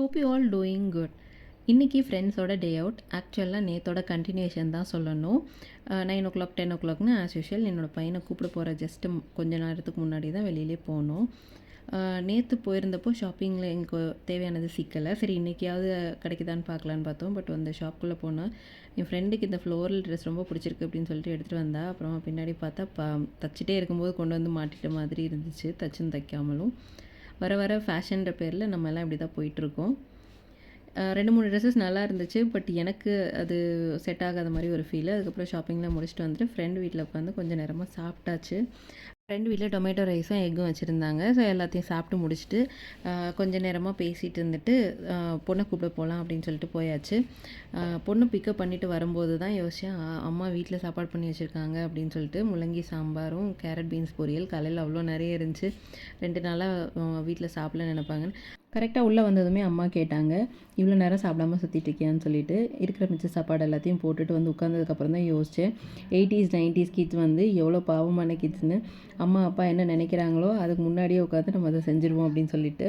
Hope you all doing good. இன்றைக்கி ஃப்ரெண்ட்ஸோட day out. ஆக்சுவலாக நேத்தோட கண்டினியூஷன் தான் சொல்லணும். 9 o'clock 10 o'clockனு ஆஸ் யூஷுவல் என்னோடய பையனை கூப்பிட போகிற ஜஸ்ட்டு கொஞ்ச நேரத்துக்கு முன்னாடி தான் வெளியிலே போனோம். நேற்று போயிருந்தப்போ ஷாப்பிங்கில் எங்களுக்கு தேவையானது சிக்கலை. சரி இன்றைக்கியாவது கிடைக்குதான்னு பார்க்கலான்னு பார்த்தோம். பட் அந்த ஷாப்புக்குள்ளே போனால் என் ஃப்ரெண்டுக்கு இந்த ஃப்ளோரல் ட்ரெஸ் ரொம்ப பிடிச்சிருக்கு அப்படின்னு சொல்லிட்டு எடுத்துகிட்டு வந்தா. அப்புறமா பின்னாடி பார்த்தா தச்சிட்டே இருக்கும்போது கொண்டு வந்து மாட்டிட்ட மாதிரி இருந்துச்சு, தச்சுன்னு தைக்காமலும். வர வர ஃபேஷன்ற பேரில் நம்ம எல்லாம் இப்படி தான் போயிட்டுருக்கோம். 2-3 ட்ரெஸ்ஸஸ் நல்லா இருந்துச்சு. பட் எனக்கு அது செட் ஆகாத மாதிரி ஒரு ஃபீலு. அதுக்கப்புறம் ஷாப்பிங்லாம் முடிச்சுட்டு வந்துட்டு ஃப்ரெண்ட் வீட்டில் உட்காந்து கொஞ்சம் நேரமாக சாப்பிட்டாச்சு. ஃப்ரெண்ட் வீட்டில் டொமேட்டோ ரைஸும் எக்கும் வச்சுருந்தாங்க. ஸோ எல்லாத்தையும் சாப்பிட்டு முடிச்சுட்டு கொஞ்சம் நேரமாக பேசிகிட்டு இருந்துட்டு பொண்ணை கூப்பிட போகலாம் அப்படின்னு சொல்லிட்டு போயாச்சு. பொண்ணு பிக்கப் பண்ணிவிட்டு வரும்போது தான் யோசித்தேன், அம்மா வீட்டில் சாப்பாடு பண்ணி வச்சுருக்காங்க அப்படின்னு சொல்லிட்டு. முள்ளங்கி சாம்பாரும் கேரட் பீன்ஸ் பொரியல். காலையில் அவ்வளோ நிறைய இருந்துச்சு. 2 நாளாக வீட்டில் சாப்பிடலன்னு நினைப்பாங்கன்னு. கரெக்டாக உள்ளே வந்ததுமே அம்மா கேட்டாங்க, இவ்வளோ நேரம் சாப்பிடாமல் சுற்றிட்டு இருக்கியான்னு சொல்லிட்டு. இருக்கிற மிச்ச சாப்பாடு எல்லாத்தையும் போட்டுட்டு வந்து உட்காந்ததுக்கப்புறம் தான் யோசித்தேன், 80s 90s கிட்ஸ் வந்து எவ்வளோ பாவமான கிட்ஸ்னு. அம்மா அப்பா என்ன நினைக்கிறாங்களோ அதுக்கு முன்னாடியே உட்காந்து நம்ம அதை செஞ்சுருவோம் அப்படின்னு சொல்லிட்டு.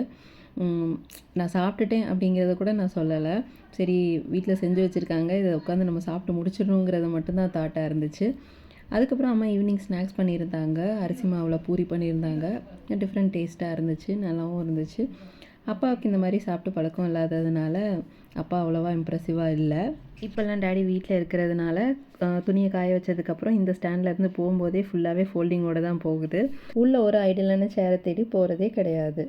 நான் சாப்பிட்டுட்டேன் அப்படிங்கிறத கூட நான் சொல்லலை. சரி வீட்டில் செஞ்சு வச்சுருக்காங்க, இதை உட்காந்து நம்ம சாப்பிட்டு முடிச்சிடணுங்கிறத மட்டும்தான் தாட்டாக இருந்துச்சு. அதுக்கப்புறம் அம்மா ஈவினிங் ஸ்நாக்ஸ் பண்ணியிருந்தாங்க. அரிசி மாவில் பூரி பண்ணியிருந்தாங்க. டிஃப்ரெண்ட் டேஸ்ட்டாக இருந்துச்சு, நல்லாவும் இருந்துச்சு. அப்பாவுக்கு இந்த மாதிரி சாப்பிட்டு பழக்கம் இல்லாததுனால அப்பா அவ்வளோவா இம்ப்ரெசிவாக இல்லை. இப்போல்லாம் டேடி வீட்டில் இருக்கிறதுனால துணியை காய வச்சதுக்கப்புறம் இந்த ஸ்டாண்ட்லேருந்து போகும்போதே ஃபுல்லாகவே ஃபோல்டிங்கோடு தான் போகுது. உள்ள ஒரு ஐடியலான சேரை தேடி போகிறதே கிடையாது.